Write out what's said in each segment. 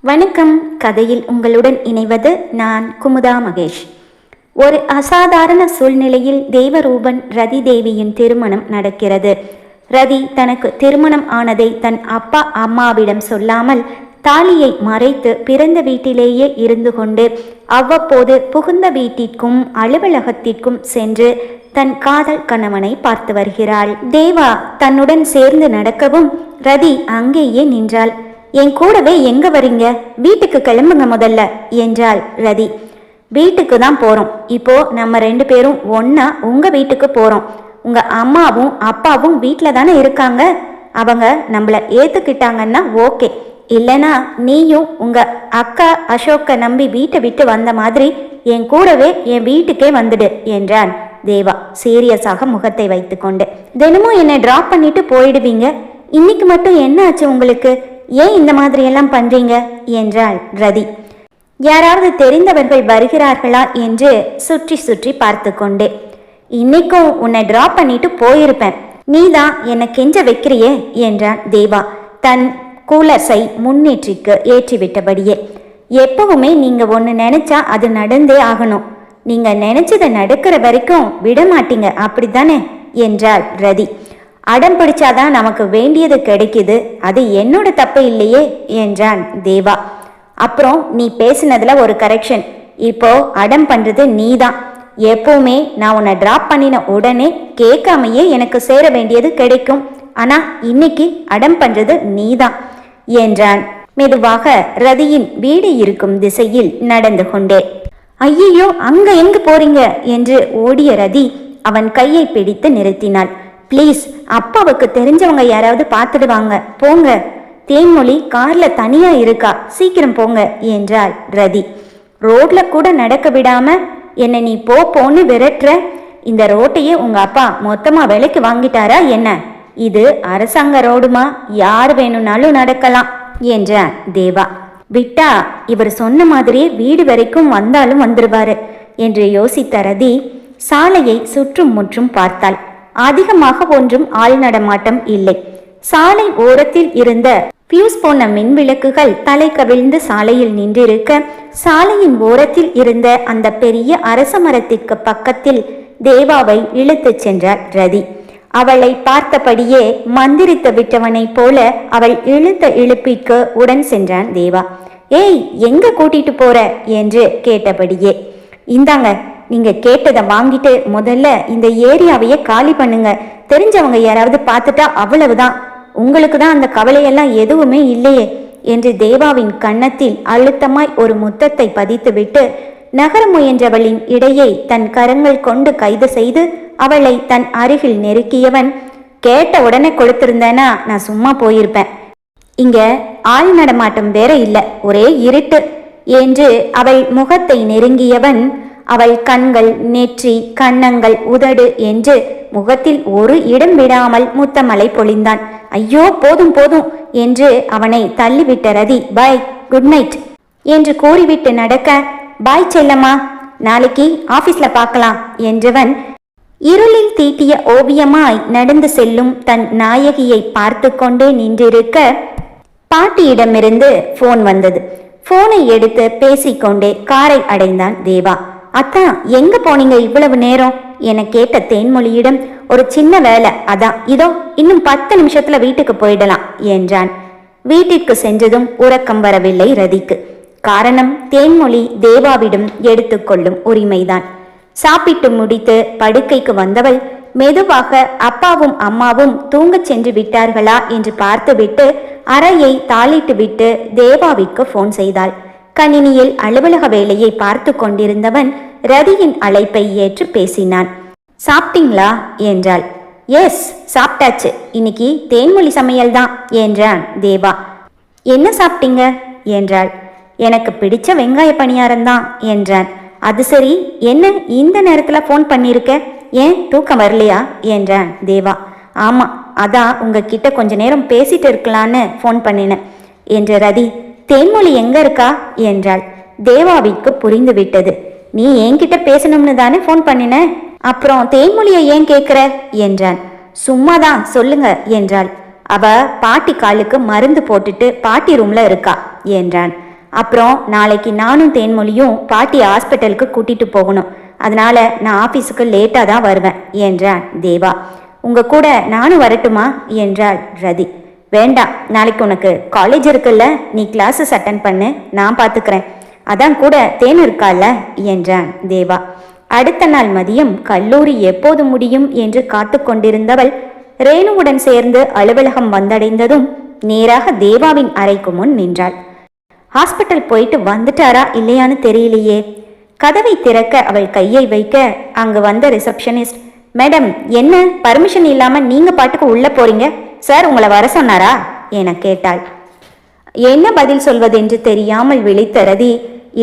வணக்கம். கதையில் உங்களுடன் இணைவது நான் குமுதா மகேஷ். ஒரு அசாதாரண சூழ்நிலையில் தேவரூபன் ரதி தேவியின் திருமணம் நடக்கிறது. ரதி தனக்கு திருமணம் ஆனதை தன் அப்பா அம்மாவிடம் சொல்லாமல் தாலியை மறைத்து பிறந்த வீட்டிலேயே இருந்து கொண்டு அவ்வப்போது புகுந்த வீட்டிற்கும் அலுவலகத்திற்கும் சென்று தன் காதல் கணவனை பார்த்து வருகிறாள். தேவா தன்னுடன் சேர்ந்து நடக்கவும் ரதி அங்கேயே நின்றாள். என் கூடவே எங்க வரீங்க? வீட்டுக்கு கிளம்புங்க முதல்ல என்றாள் ரதி. வீட்டுக்கு தான் போறோம். இப்போ நம்ம 2 பேரும் ஒன்னா உங்க வீட்டுக்கு போறோம். உங்க அம்மாவும் அப்பாவும் வீட்டில் தானே இருக்காங்க. அவங்க நம்மள ஏத்துக்கிட்டாங்கன்னா ஓகே, இல்லைனா நீயும் உங்க அக்கா அசோக்கை நம்பி வீட்டை விட்டு வந்த மாதிரி என் கூடவே என் வீட்டுக்கே வந்துடு என்றான் தேவா சீரியஸாக முகத்தை வைத்து கொண்டு. தினமும் என்னை டிராப் பண்ணிட்டு போயிடுவீங்க, இன்னைக்கு மட்டும் என்ன ஆச்சு உங்களுக்கு? ஏன் இந்த மாதிரி எல்லாம் பண்றீங்க என்றாள் ரதி. யாராவது தெரிந்தவர்கள் வருகிறார்களா என்று சுற்றி சுற்றி பார்த்து கொண்டே. இன்னைக்கும் உன்னை டிராப் பண்ணிட்டு போயிருப்பேன், நீதான் என்னை கெஞ்ச வைக்கிறியே என்றான் தேவா தன் கூலர்ஸை முன்னேற்றிக்கு ஏற்றிவிட்டபடியே. எப்பவுமே நீங்க ஒன்று நினைச்சா அது நடந்தே ஆகணும். நீங்க நினைச்சதை நடக்கிற வரைக்கும் விட மாட்டீங்க, அப்படித்தானே என்றாள் ரதி. அடம் பிடிச்சாதான் நமக்கு வேண்டியது கிடைக்குது, அது என்னோட தப்பு இல்லையே என்றான் தேவா. அப்புறம் நீ பேசினதுல ஒரு கரெக்ஷன். இப்போ அடம் பண்றது நீதான். எப்பவுமே நான் உன்னை டிராப் பண்ணின உடனே கேட்காமையே எனக்கு சேர வேண்டியது கிடைக்கும். ஆனா இன்னைக்கு அடம் பண்றது நீதான் என்றான் மெதுவாக ரதியின் வீடு இருக்கும் திசையில் நடந்து கொண்டே. ஐயோ, அங்க எங்க போறீங்க என்று ஓடிய ரதி அவன் கையை பிடித்து நிறுத்தினாள். ப்ளீஸ், அப்பாவுக்கு தெரிஞ்சவங்க யாராவது பார்த்துடுவாங்க, போங்க. தேன்மொழி கார்ல தனியா இருக்கா, சீக்கிரம் போங்க என்றாள் ரதி. ரோட்ல கூட நடக்க விடாம என்ன நீ போன்னு விரட்டுற. இந்த ரோட்டையே உங்க அப்பா மொத்தமா விலைக்கு வாங்கிட்டாரா என்ன? இது அரசாங்க ரோடுமா, யார் வேணும்னாலும் நடக்கலாம் என்றான் தேவா. விட்டா இவர் சொன்ன மாதிரியே வீடு வரைக்கும் வந்தாலும் வந்துருவாரு என்று யோசித்த ரதி சாலையை சுற்றும் முற்றும் பார்த்தாள். அதிகமாக ஒன்றும் ஆள் நடமாட்டம் இல்லை. சாலை ஓரத்தில் இருந்த பியூஸ் போன மின் விளக்குகள் தலை கவிழ்ந்து சாலையில் நின்றிருக்க, சாலையின் ஓரத்தில் இருந்த அந்த பெரிய அரச மரத்திற்கு பக்கத்தில் தேவாவை இழுத்துச் சென்றார் ரதி. அவளை பார்த்தபடியே மந்திரித்து விட்டவனைப் போல அவள் இழுத்த இழுப்பிற்கு உடன் சென்றான் தேவா. ஏய், எங்க கூட்டிட்டு போற என்று கேட்டபடியே. இந்தாங்க, நீங்க கேட்டதை வாங்கிட்டு முதல்ல இந்த ஏரியாவையே காலி பண்ணுங்க. தெரிஞ்சவங்க யாராவது பார்த்துட்டா அவ்வளவுதான். உங்களுக்கு தான் அந்த கவலையெல்லாம் எதுவுமே இல்லையே என்று தேவாவின் கன்னத்தில் அழுத்தமாய் ஒரு முத்தத்தை பதித்துவிட்டு நகர முயன்றவளின் இடையை தன் கரங்கள் கொண்டு கைது செய்து அவளை தன் அருகில் நெருக்கியவன், கேட்ட உடனே கொடுத்திருந்தேனா நான் சும்மா போயிருப்பேன். இங்க ஆள் நடமாட்டம் வேற இல்ல, ஒரே இருட்டு என்று அவள் முகத்தை நெருங்கியவன் அவள் கண்கள், நெற்றி, கன்னங்கள், உதடு என்று முகத்தில் ஒரு இடம் விடாமல் முத்தமலை பொழிந்தான். ஐயோ, போதும் போதும் என்று அவனை தள்ளிவிட்ட ரதி, பாய், குட் நைட் என்று கூறிவிட்டு நடக்க, பாய் செல்லம்மா, நாளைக்கு ஆபீஸ்ல பார்க்கலாம் என்றவன் இருளில் தீட்டிய ஓவியமாய் நடந்து செல்லும் தன் நாயகியை பார்த்து கொண்டே நின்றிருக்க, பாட்டியிடமிருந்து போன் வந்தது. போனை எடுத்து பேசிக்கொண்டே காரை அடைந்தான் தேவா. அத்தா, எங்க போனீங்க இவ்வளவு நேரம் என கேட்ட தேன்மொழியிடம், ஒரு சின்ன வேலை, அதான் இதோ இன்னும் 10 நிமிஷத்துல வீட்டுக்கு போயிடலாம் என்றான். வீட்டிற்கு சென்றதும் உறக்கம் வரவில்லை ரதிக்கு. காரணம், தேன்மொழி தேவாவிடம் எடுத்துக்கொள்ளும் உரிமைதான். சாப்பிட்டு முடித்து படுக்கைக்கு வந்தவள் மெதுவாக அப்பாவும் அம்மாவும் தூங்கச் சென்று விட்டார்களா என்று பார்த்துவிட்டு அறையை தாளிட்டு விட்டு தேவாவிற்கு போன் செய்தாள். கணினியில் அலுவலக வேலையை பார்த்து கொண்டிருந்தவன் ரதியின் அழைப்பை ஏற்று பேசினான். சாப்பிட்டீங்களா என்றாள். எஸ், சாப்பிட்டாச்சு, இன்னைக்கு தேன்மொழி சமையல் தான் என்றான் தேவா. என்ன சாப்பிட்டீங்க என்றாள். எனக்கு பிடிச்ச வெங்காய பணியாரம்தான் என்றான். அது சரி, என்ன இந்த நேரத்துல போன் பண்ணிருக்க, ஏன் தூக்கம் வரலையா என்றான் தேவா. ஆமா, அதான் உங்ககிட்ட கொஞ்ச நேரம் பேசிட்டு இருக்கலான்னு போன் பண்ணினேன் என்ற ரதி. தேன்மொழி எங்க இருக்கா என்றாள். தேவாவிற்கு புரிந்து விட்டது. நீ என்கிட்ட பேசணும்னு தானே போன் பண்ணின, அப்புறம் தேன்மொழியை ஏன் கேட்கிற என்றான். சும்மாதான், சொல்லுங்க என்றாள். அவ பாட்டி காலுக்கு மருந்து போட்டுட்டு பாட்டி ரூம்ல இருக்கா என்றான். அப்புறம் நாளைக்கு நானும் தேன்மொழியும் பாட்டி ஹாஸ்பிட்டலுக்கு கூட்டிட்டு போகணும். அதனால நான் ஆஃபீஸுக்கு லேட்டாக தான் வருவேன் என்றான் தேவா. உங்க கூட நானும் வரட்டுமா என்றாள் ரதி. வேண்டாம், நாளைக்கு உனக்கு காலேஜ் இருக்குல்ல, நீ கிளாஸஸ் அட்டன் பண்ணு, நான் பார்த்துக்கிறேன். அதான் கூட தேன் இருக்கால என்றான் தேவா. அடுத்த நாள் மதியம் கல்லூரி எப்போது முடியும் என்று காத்து கொண்டிருந்தவள் ரேணுவுடன் சேர்ந்து அலுவலகம் வந்தடைந்ததும் நேராக தேவாவின் அறைக்கு முன் நின்றாள். ஹாஸ்பிட்டல் போயிட்டு வந்துட்டாரா இல்லையான்னு தெரியலையே. கதவை திறக்க அவள் கையை வைக்க அங்கு வந்த ரிசப்ஷனிஸ்ட், மேடம், என்ன பர்மிஷன் இல்லாம நீங்க பாட்டுக்கு உள்ள போறீங்க? சார் உங்களை வர சொன்னாரா என கேட்டாள். என்ன பதில் சொல்வதென்று தெரியாமல் விழித்த ரதி,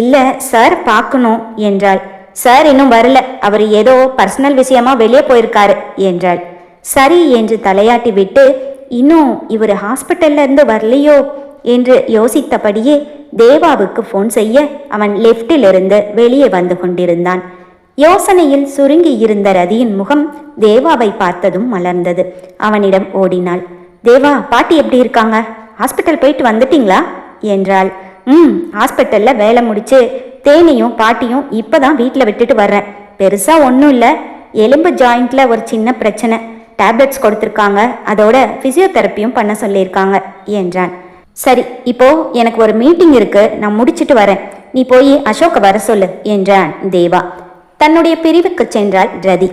இல்ல சார் பார்க்கணும் என்றாள். சார் இன்னும் வரல, அவர் ஏதோ பர்சனல் விஷயமா வெளியே போயிருக்காரு என்றாள். சரி என்று தலையாட்டி விட்டு, இன்னும் இவர் ஹாஸ்பிட்டல்ல இருந்து வரலையோ என்று யோசித்தபடியே தேவாவுக்கு போன் செய்ய அவன் லெப்டில் இருந்து வெளியே வந்து கொண்டிருந்தான். யோசனையில் சுருங்கி இருந்த ரதியின் முகம் தேவாவை பார்த்ததும் மலர்ந்தது. அவனிடம் ஓடினாள். தேவா, பாட்டி எப்படி இருக்காங்க? ஹாஸ்பிட்டல் போயிட்டு வந்துட்டீங்களா என்றாள். ஹாஸ்பிட்டல்ல வேலை முடிச்சு தேனையும் பாட்டியும் இப்பதான் வீட்டில் விட்டுட்டு வர்றேன். பெருசா ஒன்றும் இல்லை, எலும்பு ஜாயிண்ட்ல ஒரு சின்ன பிரச்சனை, டேப்லெட்ஸ் கொடுத்துருக்காங்க, அதோட பிசியோதெரப்பியும் பண்ண சொல்லியிருக்காங்க என்றான். சரி, இப்போ எனக்கு ஒரு மீட்டிங் இருக்கு, நான் முடிச்சிட்டு வரேன், நீ போய் அசோக்க வர சொல்லு என்றான் தேவா. தன்னுடைய பிரிவுக்கு சென்றாள் ரதி.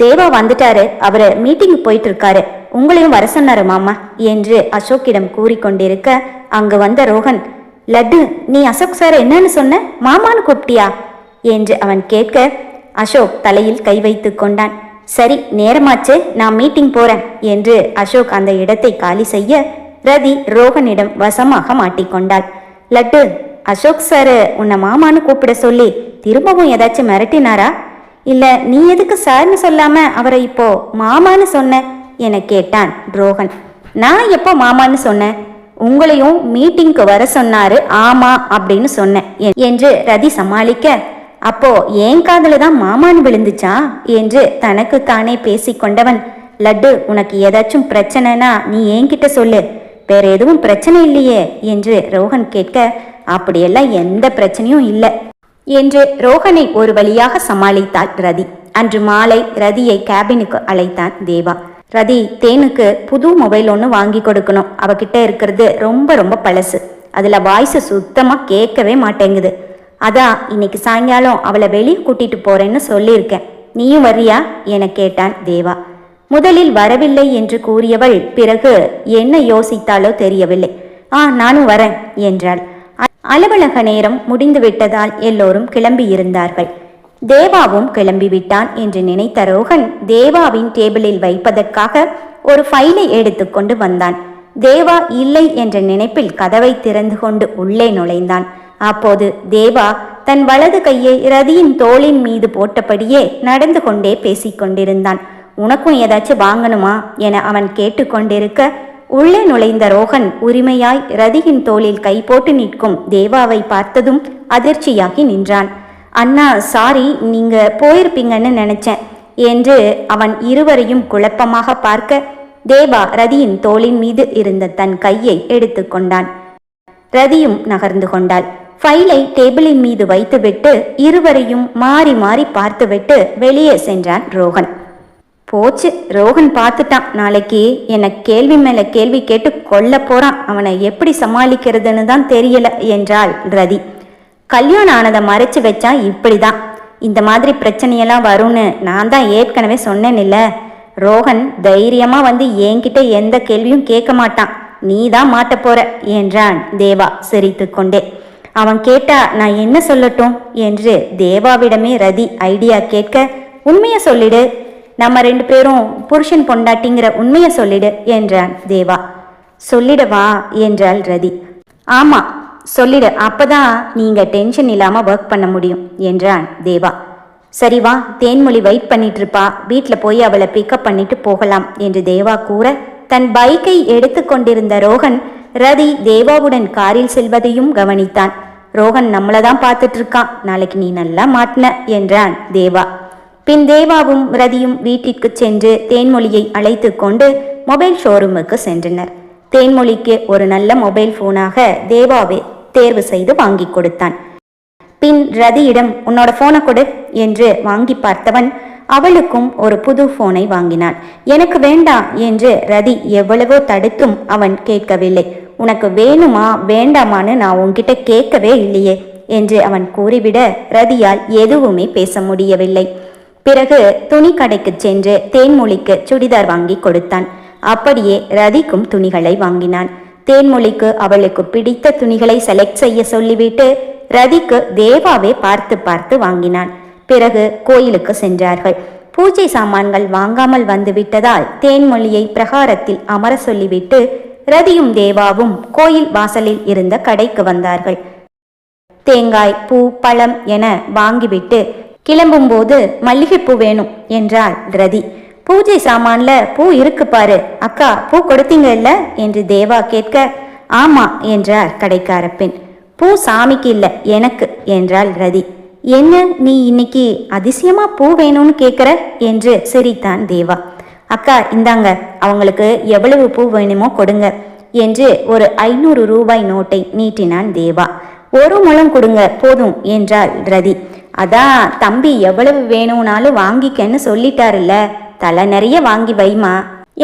தேவா வந்துட்டாரு, அவரு மீட்டிங் போயிட்டு இருக்காரு, உங்களையும் வர சொன்னாரு மாமா என்று அசோக்கிடம் கூறிக்கொண்டிருக்க அங்கு வந்த ரோஹன், லட்டு, நீ அசோக் சார் என்னன்னு சொன்ன, மாமான்னு கூப்பிட்டியா என்று அவன் கேட்க அசோக் தலையில் கை வைத்து கொண்டான். சரி, நேரமாச்சு, நான் மீட்டிங் போறேன் என்று அசோக் அந்த இடத்தை காலி செய்ய ரதி ரோஹனிடம் வசமாக மாட்டிக்கொண்டாள். லட்டு, அசோக் சார் உன்னை மாமான்னு கூப்பிட சொல்லி திரும்பவும் ஏதாச்சும் மிரட்டினாரா? இல்ல நீ எதுக்கு சார்னு சொல்லாம அவரை இப்போ மாமான்னு சொன்ன என கேட்டான் ரோஹன். நான் எப்போ மாமான்னு சொன்னேன்? உங்களையும் மீட்டிங்க்கு வர சொன்னாரு, ஆமா அப்படின்னு சொன்னேன் என்று ரதி சமாளிக்க, அப்போ என் காதுல தான் மாமான்னு விழுந்துச்சா என்று தனக்கு தானே பேசிக்கொண்டவன், லட்டு, உனக்கு ஏதாச்சும் பிரச்சனைனா நீ என்கிட்ட சொல்லு, வேற எதுவும் பிரச்சனை இல்லையே என்று ரோஹன் கேட்க, அப்படியெல்லாம் எந்த பிரச்சனையும் இல்லை என்று ரோஹனை ஒரு வழியாக சமாளித்தாள் ரதி. அன்று மாலை ரதியை கேபினுக்கு அழைத்தான் தேவா. ரதி, தேனுக்கு புது மொபைல் ஒன்று வாங்கி கொடுக்கணும், அவகிட்ட இருக்கிறது ரொம்ப ரொம்ப பழசு, அதுல வாய்ஸ் சுத்தமா கேட்கவே மாட்டேங்குது. அதான் இன்னைக்கு சாயங்காலம் அவளை வெளியே கூட்டிட்டு போறேன்னு சொல்லியிருக்கேன், நீயும் வர்றியா என கேட்டான் தேவா. முதலில் வரவில்லை என்று கூறியவள் பிறகு என்ன யோசித்தாலோ தெரியவில்லை. நானும் வரேன் என்றாள். அலுவலக நேரம் முடிந்து விட்டதால் எல்லோரும் கிளம்பி இருந்தார்கள். தேவாவும் கிளம்பிவிட்டான் என்று நினைத்த ரோஹன் தேவாவின் டேபிளில் வைப்பதற்காக ஒரு ஃபைலை எடுத்துக்கொண்டு வந்தான். தேவா இல்லை என்ற நினைப்பில் கதவை திறந்து கொண்டு உள்ளே நுழைந்தான். அப்போது தேவா தன் வலது கையை ரதியின் தோளின் மீது போட்டபடியே நடந்து கொண்டே பேசிக்கொண்டிருந்தான். உனக்கும் ஏதாச்சும் வாங்கணுமா என அவன் கேட்டுக்கொண்டிருக்க உள்ளே நுழைந்த ரோஹன் உரிமையாய் ரதியின் தோளில் கை போட்டு நிற்கும் தேவாவை பார்த்ததும் அதிர்ச்சியாகி நின்றான். அண்ணா, சாரி, நீங்க போயிருப்பீங்கன்னு நினைச்சேன் என்று அவன் இருவரையும் குழப்பமாக பார்க்க தேவா ரதியின் தோளின் மீது இருந்த தன் கையை எடுத்து கொண்டான். ரதியும் நகர்ந்து கொண்டாள். ஃபைலை டேபிளின் மீது வைத்துவிட்டு இருவரையும் மாறி மாறி பார்த்துவிட்டு வெளியே சென்றான் ரோஹன். போச்சு, ரோஹன் பார்த்துட்டான், நாளைக்கு என்னை கேள்வி மேல கேள்வி கேட்டு கொல்ல போறான், அவனை எப்படி சமாளிக்கிறதுன்னு தான் தெரியல என்றாள் ரதி. கல்யாணம் ஆனதை மறைச்சு வச்சா இப்படிதான், இந்த மாதிரி பிரச்சனையெல்லாம் வரும்னு நான் தான் ஏற்கனவே சொன்னேன் இல்ல. ரோஹன் தைரியமா வந்து என்கிட்ட எந்த கேள்வியும் கேட்க மாட்டான், நீ தான் மாட்ட போற என்றான் தேவா சிரித்து கொண்டே. அவன் கேட்டா நான் என்ன சொல்லட்டும் என்று தேவாவிடமே ரதி ஐடியா கேட்க, உண்மைய சொல்லிடு, நம்ம 2 பேரும் புருஷன் பொண்டாட்டிங்கிற உண்மைய சொல்லிடு என்றான் தேவா. சொல்லிடவா என்றாள் ரதி. ஆமா சொல்லிடு, அப்பதான் நீங்க டென்ஷன் இல்லாம ஒர்க் பண்ண முடியும் என்றான் தேவா. சரி வா, தேன்மொழி வெயிட் பண்ணிட்டு இருப்பா, வீட்டுல போய் அவளை பிக்கப் பண்ணிட்டு போகலாம் என்று தேவா கூற தன் பைக்கை எடுத்து கொண்டிருந்த ரோஹன் ரதி தேவாவுடன் காரில் செல்வதையும் கவனித்தான். ரோஹன் நம்மளதான் பார்த்துட்டு இருக்கான், நாளைக்கு நீ நல்லா மாட்டின என்றான் தேவா. பின் தேவாவும் ரதியும் வீட்டிற்கு சென்று தேன்மொழியை அழைத்து கொண்டு மொபைல் ஷோரூமுக்கு சென்றனர். தேன்மொழிக்கு ஒரு நல்ல மொபைல் போனாக தேவாவே தேர்வு செய்து வாங்கி கொடுத்தான். பின் ரதியிடம் உன்னோட போனை கொடு என்று வாங்கி பார்த்தவன் அவளுக்கும் ஒரு புது போனை வாங்கினான். எனக்கு வேண்டாம் என்று ரதி எவ்வளவோ தடுத்தும் அவன் கேட்கவில்லை. உனக்கு வேணுமா வேண்டாமான்னு நான் உன்கிட்ட கேட்கவே இல்லையே என்று அவன் கூறிவிட ரதியால் எதுவுமே பேச முடியவில்லை. பிறகு துணி கடைக்கு சென்று தேன்மொழிக்கு சுடிதார் வாங்கி கொடுத்தான். அப்படியே ரதிக்கும் துணிகளை வாங்கினான். தேன்மொழிக்கு அவளுக்கு பிடித்த துணிகளை செலக்ட் செய்ய சொல்லிவிட்டு ரதிக்கு தேவாவே பார்த்து பார்த்து வாங்கினான். பிறகு கோயிலுக்கு சென்றார்கள். பூஜை சாமான்கள் வாங்காமல் வந்து விட்டதால் தேன்மொழியை பிரகாரத்தில் அமர சொல்லிவிட்டு ரதியும் தேவாவும் கோயில் வாசலில் இருந்த கடைக்கு வந்தார்கள். தேங்காய், பூ, பழம் என வாங்கிவிட்டு கிளம்பும்போது மல்லிகைப்பூ வேணும் என்றாள் ரதி. பூஜை சாமான்ல பூ இருக்கு பாரு அக்கா, பூ கொடுத்தீங்க இல்ல என்று தேவா கேட்க ஆமா என்றார் கடைக்கார பெண். பூ சாமிக்கு இல்ல எனக்கு என்றாள் ரதி. என்ன நீ இன்னைக்கு அதிசயமா பூ வேணும்னு கேட்குற என்று சிரித்தான் தேவா. அக்கா இந்தாங்க, அவங்களுக்கு எவ்வளவு பூ வேணுமோ கொடுங்க என்று ஒரு 500 ரூபாய் நோட்டை நீட்டினான் தேவா. 1 முழம் கொடுங்க போதும் என்றாள் ரதி. அதான் தம்பி எவ்வளவு வேணும்னாலும் வாங்கிக்கன்னு சொல்லிட்டாருல்ல, தலை நிறைய வாங்கி வைமா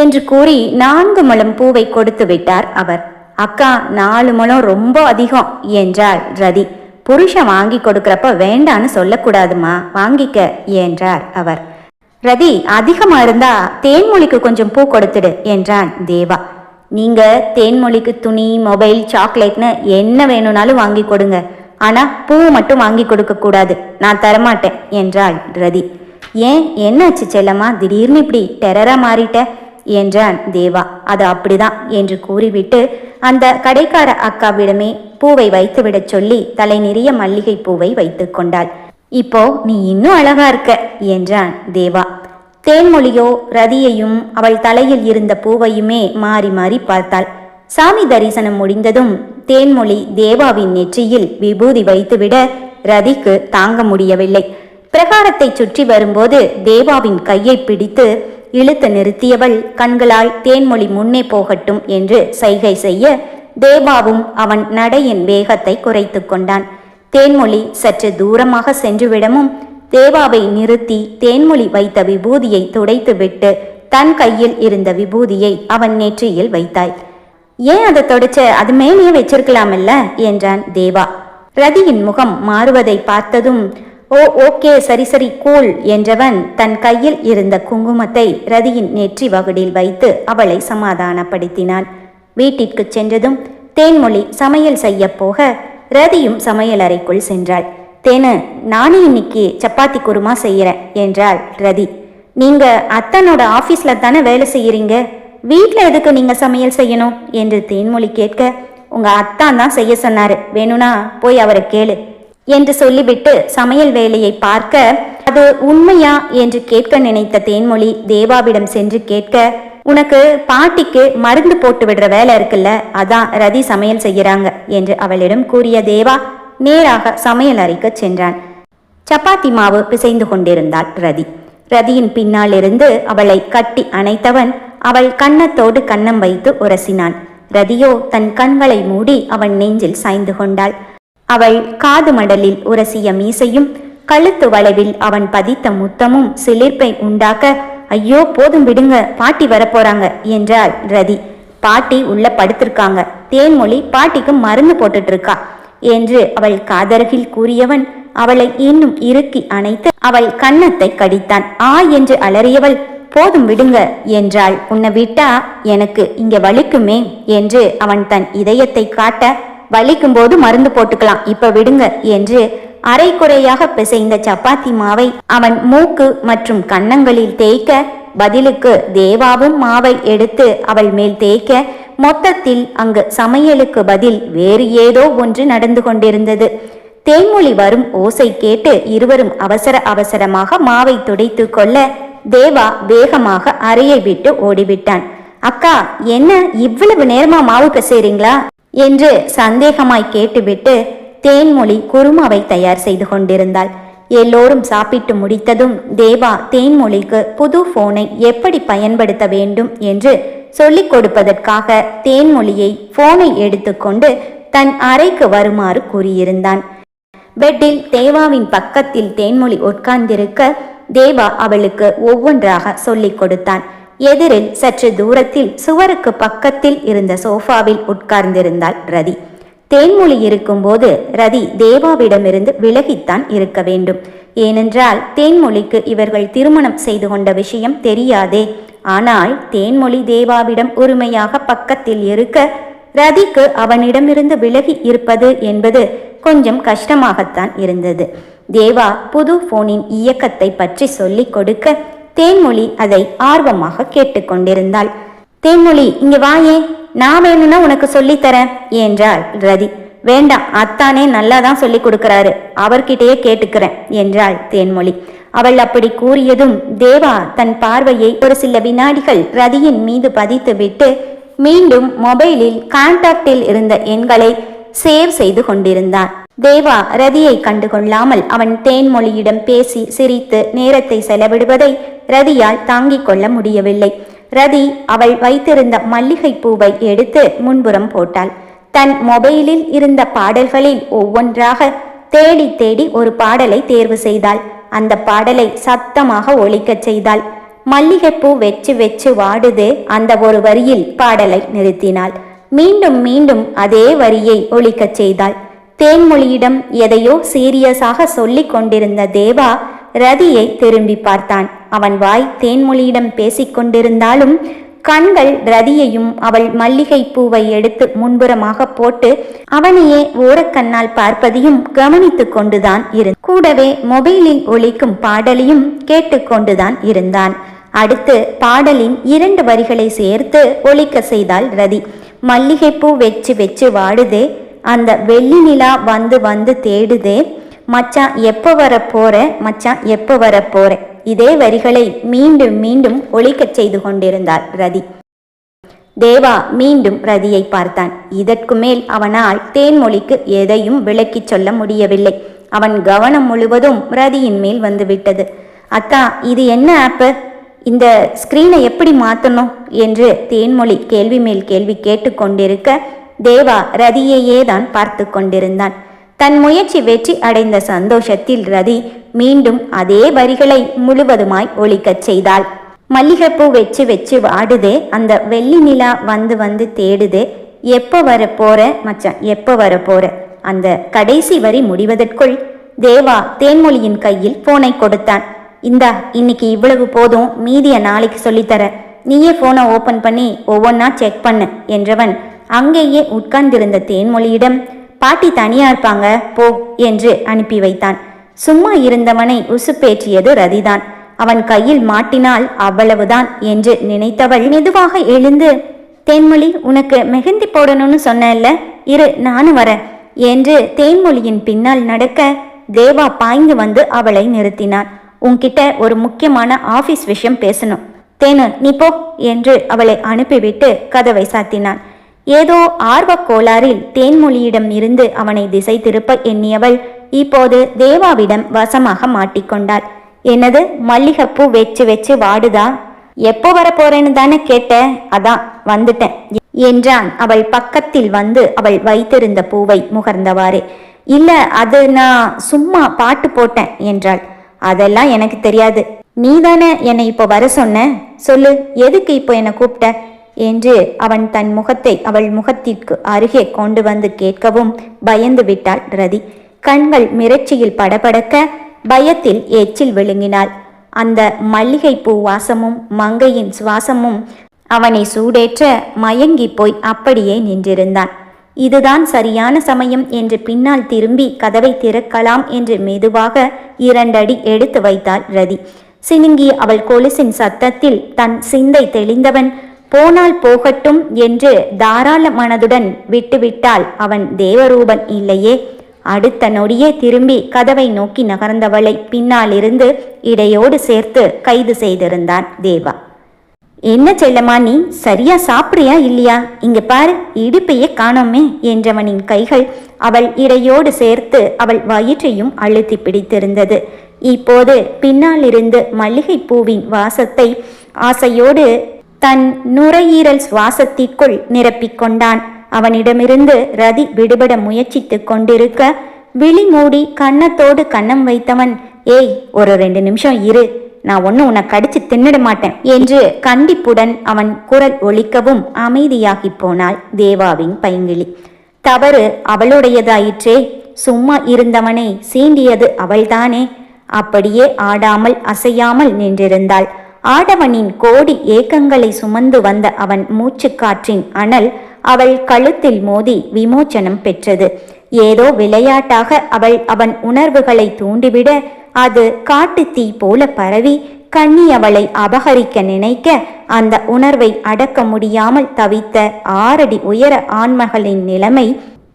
என்று கூறி 4 முழம் பூவை கொடுத்து விட்டார் அவர். அக்கா 4 முழம் ரொம்ப அதிகம் என்றாள் ரதி. புருஷன் வாங்கி கொடுக்கறப்ப வேண்டான்னு சொல்லக்கூடாதுமா, வாங்கிக்க என்றார் அவர். ரதி அதிகமா இருந்தா தேன்மொழிக்கு கொஞ்சம் பூ கொடுத்துடு என்றான் தேவா. நீங்க தேன்மொழிக்கு துணி, மொபைல், சாக்லேட்னு என்ன வேணும்னாலும் வாங்கி கொடுங்க, ஆனா பூ மட்டும் வாங்கி கொடுக்க கூடாது, நான் தரமாட்டேன் என்றாள் ரதி. ஏன் என்னாச்சு செல்லம்மா, திடீர்னு இப்படி டெரரா மாறிட்ட என்றான் தேவா. அது அப்படிதான் என்று கூறிவிட்டு அந்த கடைக்கார அக்காவிடமே பூவை வைத்து விடச் சொல்லி தலை நிறைய மல்லிகை பூவை வைத்து கொண்டாள். இப்போ நீ இன்னும் அழகா இருக்க என்றான் தேவா. தேன்மொழியோ ரதியையும் அவள் தலையில் இருந்த பூவையுமே மாறி மாறி பார்த்தாள். சாமி தரிசனம் முடிந்ததும் தேன்மொழி தேவாவின் நெற்றியில் விபூதி வைத்துவிட ரதிக்கு தாங்க முடியவில்லை. பிரகாரத்தை சுற்றி வரும்போது தேவாவின் கையை பிடித்து இழுத்து நிறுத்தியவள் கண்களால் தேன்மொழி முன்னே போகட்டும் என்று சைகை செய்ய தேவாவும் அவன் நடையின் வேகத்தை குறைத்து கொண்டான். தேன்மொழி சற்று தூரமாக சென்றுவிடமும் தேவாவை நிறுத்தி தேன்மொழி வைத்த விபூதியை துடைத்து விட்டு தன் கையில் இருந்த விபூதியை அவன் நெற்றியில் வைத்தாய். ஏன் அதை தொடச்ச, அது மேலேயே வச்சிருக்கலாமல்ல என்றான் தேவா. ரதியின் முகம் மாறுவதை பார்த்ததும் ஓகே சரி சரி கூல் என்றவன் தன் கையில் இருந்த குங்குமத்தை ரதியின் நெற்றி வகுடில் வைத்து அவளை சமாதானப்படுத்தினான். வீட்டிற்கு சென்றதும் தேன்மொழி சமையல் செய்ய போக ரதியும் சமையல் அறைக்குள் சென்றாள். தேனு, நானே இன்னைக்கு சப்பாத்தி குருமா செய்யறேன் என்றாள் ரதி. நீங்க அத்தனோட ஆபீஸ்ல தானே வேலை செய்யறீங்க, வீட்டுல எதுக்கு நீங்க சமையல் செய்யணும் என்று தேன்மொழி கேட்க, உங்க அத்தான் தான் செய்ய சொன்னாரு, வேணும்னா போய் அவரை கேளு என்று சொல்லிவிட்டு சமையல் வேலையை பார்க்க அது உண்மையா என்று கேட்க நினைத்த தேன்மொழி தேவாவிடம் சென்று கேட்க, உனக்கு பாட்டிக்கு மருந்து போட்டு விடுற வேலை இருக்குல்ல, அதான் ரதி சமையல் செய்யறாங்க என்று அவளிடம் கூறிய தேவா நேராக சமையல் அறைக்கு சென்றான். சப்பாத்தி மாவு பிசைந்து கொண்டிருந்தாள் ரதி. ரதியின் பின்னால் இருந்து அவளை கட்டி அணைத்தவன் அவள் கன்னத்தோடு கன்னம் வைத்து உரசினான். ரதியோ தன் கண்களை மூடி அவன் நெஞ்சில் சாய்ந்து கொண்டாள். அவள் காது மடலில் உரசிய மீசையும் கழுத்து வளைவில் அவன் பதித்த முத்தமும் சிலிர்ப்பை உண்டாக்க, ஐயோ போதும் விடுங்க, பாட்டி வரப்போறாங்க என்றாள் ரதி. பாட்டி உள்ள படுத்திருக்காங்க, தேன்மொழி பாட்டிக்கு மருந்து போட்டுட்டு இருக்கா என்று அவள் காதருகில் கூறியவன் அவளை இன்னும் இறுக்கி அணைத்து அவள் கன்னத்தை கடித்தான். என்று அலறியவள் போதும் விடுங்க என்றாள். உன்னை விட்டா எனக்கு இங்க வலிக்குமே என்று அவன் தன் இதயத்தை காட்ட, வலிக்கும் போது மருந்து போட்டுக்கலாம், இப்ப விடுங்க என்று அரைக்குறையாக பிசைந்த சப்பாத்தி மாவை அவன் மூக்கு மற்றும் கன்னங்களில் தேய்க்க, பதிலுக்கு தேவாவும் மாவை எடுத்து அவள் மேல் தேய்க்க, மொத்தத்தில் அங்கு சமையலுக்கு பதில் வேறு ஏதோ ஒன்று நடந்து கொண்டிருந்தது. தேன்மொழி வரும் ஓசை கேட்டு இருவரும் அவசர அவசரமாக மாவை துடைத்து கொள்ள தேவா வேகமாக அறையை விட்டு ஓடிவிட்டான். அக்கா, என்ன இவ்வளவு நேரமா மாவு பிசைறீங்களா என்று சந்தேகமாய் கேட்டுவிட்டு தேன்மொழி குருமாவை தயார் செய்து கொண்டிருந்தாள். எல்லோரும் சாப்பிட்டு முடித்ததும் தேவா தேன்மொழிக்கு புது போனை எப்படி பயன்படுத்த வேண்டும் என்று சொல்லிக் கொடுப்பதற்காக தேன்மொழியை போனை எடுத்துக்கொண்டு தன் அறைக்கு வருமாறு கூறியிருந்தான். பெட்டில் தேவாவின் பக்கத்தில் தேன்மொழி உட்கார்ந்திருக்க தேவா அவளுக்கு ஒவ்வொன்றாக சொல்லிக் கொடுத்தான். எதிரில் சற்று தூரத்தில் சுவருக்கு பக்கத்தில் இருந்த சோஃபாவில் உட்கார்ந்திருந்தாள் ரதி. தேன்மொழி இருக்கும்போது ரதி தேவாவிடமிருந்து விலகித்தான் இருக்க வேண்டும். ஏனென்றால் தேன்மொழிக்கு இவர்கள் திருமணம் செய்து கொண்ட விஷயம் தெரியாதே. ஆனால் தேன்மொழி தேவாவிடம் உரிமையாக பக்கத்தில் இருக்க ரதிக்கு அவனிடமிருந்து விலகி இருப்பது என்பது கொஞ்சம் கஷ்டமாகத்தான் இருந்தது. தேவா புது போனின் இயக்கத்தை பற்றி சொல்லிக் கொடுக்க தேன்மொழி அதை ஆர்வமாக கேட்டுக்கொண்டிருந்தாள். தேன்மொழி, இங்க வாயே, நான் வேணும்னா உனக்கு சொல்லித்தரேன் என்றாள் ரதி. வேண்டாம், அத்தானே நல்லாதான் சொல்லி கொடுக்கிறாரு, அவர்கிட்டயே கேட்டுக்கிறேன் என்றாள் தேன்மொழி. அவள் அப்படி கூறியதும் தேவா தன் பார்வையை ஒரு சில வினாடிகள் ரதியின் மீது பதித்து விட்டு மீண்டும் மொபைலில் கான்டாக்டில் இருந்த எண்களை சேவ் செய்து கொண்டிருந்தான். தேவா ரதியை கண்டுகொள்ளாமல் அவன் தேன்மொழியிடம் பேசி சிரித்து நேரத்தை செலவிடுவதை ரதியால் தாங்கிக் கொள்ள முடியவில்லை. ரதி அவள் வைத்திருந்த மல்லிகை பூவை எடுத்து முன்புறம் போட்டாள். தன் மொபைலில் இருந்த பாடல்களில் ஒவ்வொன்றாக தேடி தேடி ஒரு பாடலை தேர்வு செய்தாள். அந்த பாடலை சத்தமாக ஒலிக்கச் செய்தாள். மல்லிகைப்பூ வெச்சு வெச்சு வாடுது அந்த ஒரு வரியில் பாடலை நிறுத்தினாள். மீண்டும் மீண்டும் அதே வரியை ஒலிக்கச் செய்தாள். தேன்மொழியிடம் எதையோ சீரியஸாக சொல்லிக் கொண்டிருந்த தேவா ரதியை திரும்பி பார்த்தான். அவன் வாய் தேன்மொழியிடம் பேசிக்கொண்டிருந்தாலும் கண்கள் ரதியையும் அவள் மல்லிகை பூவை எடுத்து முன்புறமாக போட்டு அவனையே ஓரக்கண்ணால் பார்ப்பதையும் கவனித்து கொண்டுதான் இருந்தான். கூடவே மொபைலில் ஒலிக்கும் பாடலையும் கேட்டுக்கொண்டுதான் இருந்தான். அடுத்து பாடலின் 2 வரிகளை சேர்த்து ஒலிக்க செய்தாள் ரதி. மல்லிகைப்பூ வெச்சு வெச்சு வாடுதே, அந்த வெள்ளி நிலா வந்து வந்து தேடுதே, மச்சான் எப்போ வர போற, மச்சான் எப்போ வர போற, இதே வரிகளை மீண்டும் மீண்டும் ஒலிக்கச் செய்து கொண்டிருந்தாள் ரதி. தேவா மீண்டும் ரதியை பார்த்தான். இதற்கு மேல் அவனால் தேன்மொழிக்கு எதையும் விளக்கிச் சொல்ல முடியவில்லை. அவன் கவனம் முழுவதும் ரதியின் மேல் வந்துவிட்டது. அத்தா, இது என்ன ஆப்பு? இந்த ஸ்கிரீனை எப்படி மாற்றணும் என்று தேன்மொழி கேள்வி மேல் கேள்வி கேட்டுக்கொண்டிருக்க தேவா ரதியையே தான் பார்த்து கொண்டிருந்தான். தன் முயற்சி வெற்றி அடைந்த சந்தோஷத்தில் ரதி மீண்டும் அதே வரிகளை முழுவதுமாய் ஒலிக்கச் செய்தாள். மல்லிகைப்பூ வெச்சு வெச்சு வாடுதே, அந்த வெள்ளி நிலா வந்து வந்து தேடுதே, எப்போ வர போற மச்சான் எப்போ வர போற. அந்த கடைசி வரி முடிவதற்குள் தேவா தேன்மொழியின் கையில் போனை கொடுத்தான். இந்தா, இன்னைக்கு இவ்வளவு போதும், மீதிய நாளைக்கு சொல்லித்தர, நீயே போனை ஓபன் பண்ணி ஒவ்வொன்னா செக் பண்ணு என்றவன் அங்கேயே உட்கார்ந்திருந்த தேன்மொழியிடம் பாட்டி தனியா இருப்பாங்க போ என்று அனுப்பி வைத்தான். சும்மா இருந்தவனை உசுப்பேற்றியது ரதிதான். அவன் கையில் மாட்டினால் அவ்வளவுதான் என்று நினைத்தவள் மெதுவாக எழுந்து, தேன்மொழி, உனக்கு மெஹந்தி போடணும்னு சொன்னேன்ல, இரு நானும் வரேன் என்று தேன்மொழியின் பின்னால் நடக்க தேவா பாய்ந்து வந்து அவளை நிறுத்தினான். உன்கிட்ட ஒரு முக்கியமான ஆபீஸ் விஷயம் பேசணும், தேனு நீ போ என்று அவளை அனுப்பிவிட்டு கதவை சாத்தினான். ஏதோ ஆர்வ கோளாறில் தேன்மொழியிடம் இருந்து அவனை திசை திருப்ப எண்ணியவள் இப்போது தேவாவிடம் வசமாக மாட்டிக்கொண்டாள். என்னது, மல்லிகைப்பூ வெச்சு வெச்சு வாடுதா? எப்போ வர போறேன்னு தானே கேட்ட, அதான் வந்துட்டேன் என்றான் அவள் பக்கத்தில் வந்து அவள் வைத்திருந்த பூவை முகர்ந்தவாறு. இல்ல, அது நான் சும்மா பாட்டு போட்டேன் என்றாள். அதெல்லாம் எனக்கு தெரியாது, நீதானே என்னை இப்போ வர சொன்ன, சொல்லு, எதுக்கு இப்போ என்னை கூப்பிட்ட என்று அவன் தன் முகத்தை அவள் முகத்திற்கு அருகே கொண்டு வந்து கேட்கவும் பயந்து விட்டாள் ரதி. கண்கள் மிரட்சியில் படபடக்க பயத்தில் எச்சில் விழுங்கினாள். அந்த மல்லிகை பூ வாசமும் மங்கையின் சுவாசமும் அவனை சூடேற்ற மயங்கி போய் அப்படியே நின்றிருந்தான். இதுதான் சரியான சமயம் என்று பின்னால் திரும்பி கதவை திறக்கலாம் என்று மெதுவாக 2 அடி எடுத்து வைத்தாள் ரதி. சினுங்கி அவள் கொலுசின் சத்தத்தில் தன் சிந்தை தெளிந்தவன் போனால் போகட்டும் என்று தாராள மனதுடன் விட்டுவிட்டால் அவன் தேவரூபன் இல்லையே. அடுத்த நொடியே திரும்பி கதவை நோக்கி நகர்ந்தவளை பின்னாலிருந்து இடையோடு சேர்த்து கைது செய்திருந்தான் தேவா. என்ன செல்லம்மா, நீ சரியா சாப்பிட்றியா இல்லையா? இங்க பாரு, இடுப்பையே காணோமே என்றவனின் கைகள் அவள் இடையோடு சேர்த்து அவள் வயிற்றையும் அழுத்தி பிடித்திருந்தது. இப்போது பின்னாலிருந்து மல்லிகை பூவின் வாசத்தை ஆசையோடு தன் நுரையீரல் சுவாசத்திற்குள் நிரப்பிக்கொண்டான். அவனிடமிருந்து ரதி விடுபட முயற்சித்து கொண்டிருக்க விழி மூடி கன்னத்தோடு கன்னம் வைத்தவன், ஏய், ஒரு 2 நிமிஷம் இரு, நான் ஒன்னும் உன்னை கடிச்சு தின்னிட மாட்டேன் என்று கண்டிப்புடன் அவன் குரல் ஒலிக்கவும் அமைதியாகி போனாள் தேவாவின் பைங்கிளி. தவறு அவளுடையதாயிற்றே. சும்மா இருந்தவனை சீண்டியது அவள்தானே. அப்படியே ஆடாமல் அசையாமல் நின்றிருந்தாள். ஆடவனின் கோடி ஏக்கங்களை சுமந்து வந்த அவன் மூச்சுக்காற்றின் அனல் அவள் கழுத்தில் மோதி விமோச்சனம் பெற்றது. ஏதோ விளையாட்டாக அவன் உணர்வுகளை தூண்டிவிட அது காட்டு தீ போல பரவி கண்ணி அவளை அபகரிக்க நினைக்க அந்த உணர்வை அடக்க முடியாமல் தவித்த 6 அடி உயர ஆண்மகளின் நிலைமை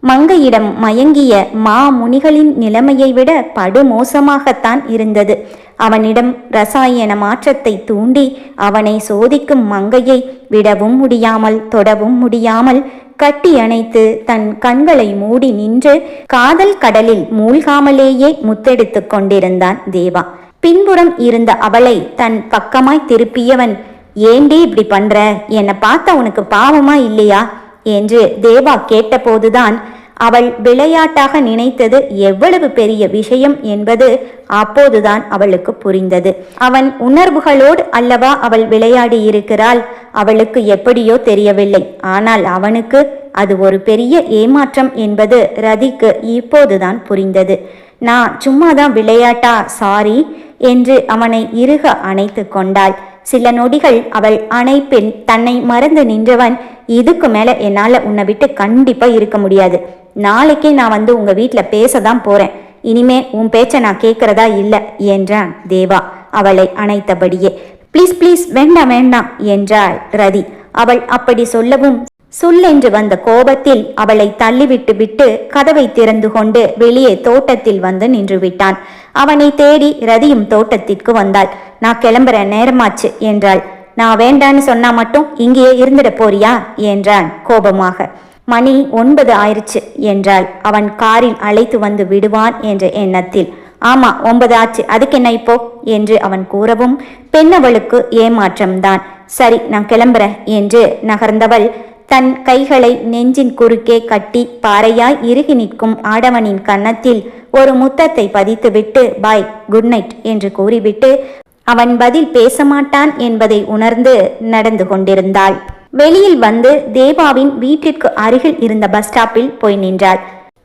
மங்கையிடம் மயங்கிய மாமுனிகளின் நிலைமையை விட படுமோசமாகத்தான் இருந்தது. அவனிடம் ரசாயன மாற்றத்தை தூண்டி அவனை சோதிக்கும் மங்கையை விடவும் முடியாமல் தொடவும் முடியாமல் கட்டி அணைத்து தன் கண்களை மூடி நின்று காதல் கடலில் மூழ்காமலேயே முத்தெடுத்து கொண்டிருந்தான் தேவா. பின்புறம் இருந்த அவளை தன் பக்கமாய் திருப்பியவன், ஏண்டி இப்படி பண்ற? என்னை பார்த்த உனக்கு பாவமா இல்லையா என்று தேவா கேட்டபோதுதான் அவள் விளையாட்டாக நினைத்தது எவ்வளவு பெரிய விஷயம் என்பது அப்போதுதான் அவளுக்கு புரிந்தது. அவன் உணர்வுகளோடு அல்லவா அவள் விளையாடி இருக்கிறாள். அவளுக்கு எப்படியோ தெரியவில்லை. ஆனால் அவனுக்கு அது ஒரு பெரிய ஏமாற்றம் என்பது ரதிக்கு இப்போதுதான் புரிந்தது. நான் சும்மாதான் விளையாட்டா, சாரி என்று அவனை இறுக அணைத்து கொண்டாள். சில நொடிகள் அவள் அணைப்பில் தன்னை மறந்து நின்றவன், இதுக்கு மேல என்னால உன்னை விட்டு கண்டிப்பா இருக்க முடியாது. நாளைக்கே நான் வந்து உங்க வீட்டுல பேசதான் போறேன். இனிமே உன் பேச்ச நான் கேட்கறதா இல்லை என்றான் தேவா அவளை அணைத்தபடியே. ப்ளீஸ் ப்ளீஸ், வேண்டாம் வேண்டாம் என்றாள் ரதி. அவள் அப்படி சொல்லவும் சொல்லென்று வந்த கோபத்தில் அவளை தள்ளிவிட்டு கதவை திறந்து கொண்டு வெளியே தோட்டத்தில் வந்து நின்று விட்டான். அவனை தேடி ரதியும் தோட்டத்திற்கு வந்தாள். நான் கிளம்புற நேரமாச்சு என்றாள். நான் வேண்டான்னு சொன்னா மட்டும் இங்கேயே இருந்துட போறியா என்றான் கோபமாக. மணி 9 ஆயிடுச்சு என்றாள். அவன் காரில் அழைத்து வந்து விடுவான் என்ற எண்ணத்தில். ஆமா, 9 ஆச்சு, அதுக்கு என்ன இப்போ என்று அவன் கூறவும் பெண்ணவளுக்கு ஏமாற்றம்தான். சரி, நான் கிளம்புறேன் என்று நகர்ந்தவள் தன் கைகளை நெஞ்சின் குறுக்கே கட்டி பாறையாய் இறுகி நிற்கும் ஆடவனின் கன்னத்தில் ஒரு முத்தத்தை பதித்துவிட்டு பாய், குட் நைட் என்று கூறிவிட்டு அவன் பதில் பேச மாட்டான் என்பதை உணர்ந்து நடந்து கொண்டிருந்தாள். வெளியில் வந்து தேவாவின் வீட்டிற்கு அருகில் இருந்த பஸ் ஸ்டாப்பில் போய் நின்றாள்.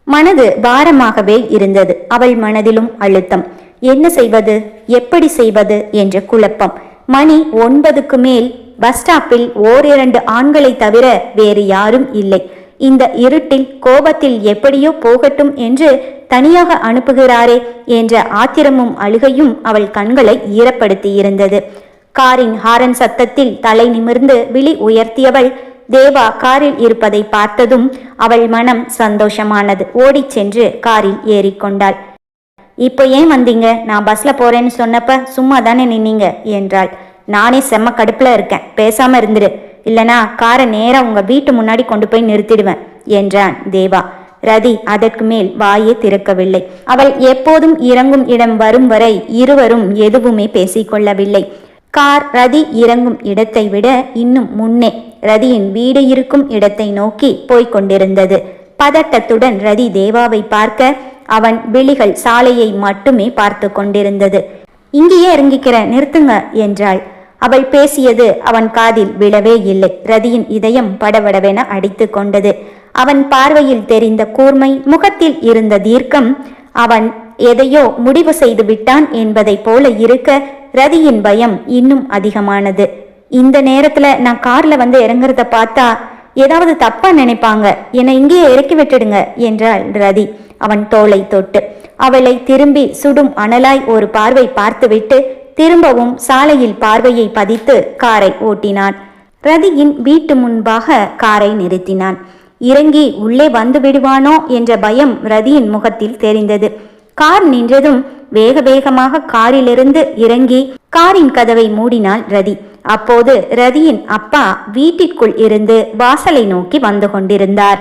மனது பாரமாகவே இருந்தது. அவள் மனதிலும் அழுத்தம். என்ன செய்வது, எப்படி செய்வது என்ற குழப்பம். மணி 9க்கு மேல். பஸ் ஸ்டாப்பில் 1-2 ஆண்களை தவிர வேறு யாரும் இல்லை. இந்த இருட்டில் கோபத்தில் எப்படியோ போகட்டும் என்று தனியாக அனுப்புகிறாரே என்ற ஆத்திரமும் அழுகையும் அவள் கண்களை ஈரப்படுத்தி இருந்தது. காரின் ஹாரன் சத்தத்தில் தலை நிமிர்ந்து விழி உயர்த்தியவள் தேவா காரில் இருப்பதை பார்த்ததும் அவள் மனம் சந்தோஷமானது. ஓடிச் சென்று காரில் ஏறிக்கொண்டாள். இப்போ ஏன் வந்தீங்க? நான் பஸ்ல போறேன்னு சொன்னப்ப சும்மா தானே நின்னீங்க என்றாள். நானே செம்ம கடுப்புல இருக்கேன், பேசாம இருந்துடு, இல்லனா காரை நேரா உங்க வீட்டு முன்னாடி கொண்டு போய் நிறுத்திடுவேன் என்றான் தேவா. ரதி அதற்கு மேல் வாயே திறக்கவில்லை. அவள் எப்போதும் இறங்கும் இடம் வரும் வரை இருவரும் எதுவுமே பேசிக்கொள்ளவில்லை. கார் ரதி இறங்கும் இடத்தை விட இன்னும் முன்னே ரதியின் வீடு இருக்கும் இடத்தை நோக்கி போய்கொண்டிருந்தது. பதட்டத்துடன் ரதி தேவாவை பார்க்க அவன் விழிகள் சாலையை மட்டுமே பார்த்து கொண்டிருந்தது. இங்கேயே இறங்கிக்கிற, நிறுத்துங்க என்றாள். அவள் பேசியது அவன் காதில் விழவே இல்லை. ரதியின் இதயம் படபடவென அடித்து கொண்டது. அவன் பார்வையில் தெரிந்த கூர்மை, முகத்தில் இருந்த தீர்க்கம், அவன் எதையோ முடிவு செய்து விட்டான் என்பதை போல இருக்க ரதியின் பயம் இன்னும் அதிகமானது. இந்த நேரத்துல நான் கார்ல வந்து இறங்குறத பார்த்தா ஏதாவது தப்பா நினைப்பாங்க, என்னை இங்கேயே இறக்கி விட்டுடுங்க என்றாள் ரதி அவன் தோளை தொட்டு. அவளை திரும்பி சுடும் அனலாய் ஒரு பார்வை பார்த்துவிட்டு திரும்பவும் சாலையில் பார்வையை பதித்து காரை ஓட்டினான். ரதியின் வீட்டு முன்பாக காரை நிறுத்தினான். இறங்கி உள்ளே வந்து விடுவானோ என்ற பயம் ரதியின் முகத்தில் தெரிந்தது. கார் நின்றதும் வேக வேகமாக காரிலிருந்து இறங்கி காரின் கதவை மூடினாள் ரதி. அப்போது ரதியின் அப்பா வீட்டிற்குள் இருந்து வாசலை நோக்கி வந்து கொண்டிருந்தார்.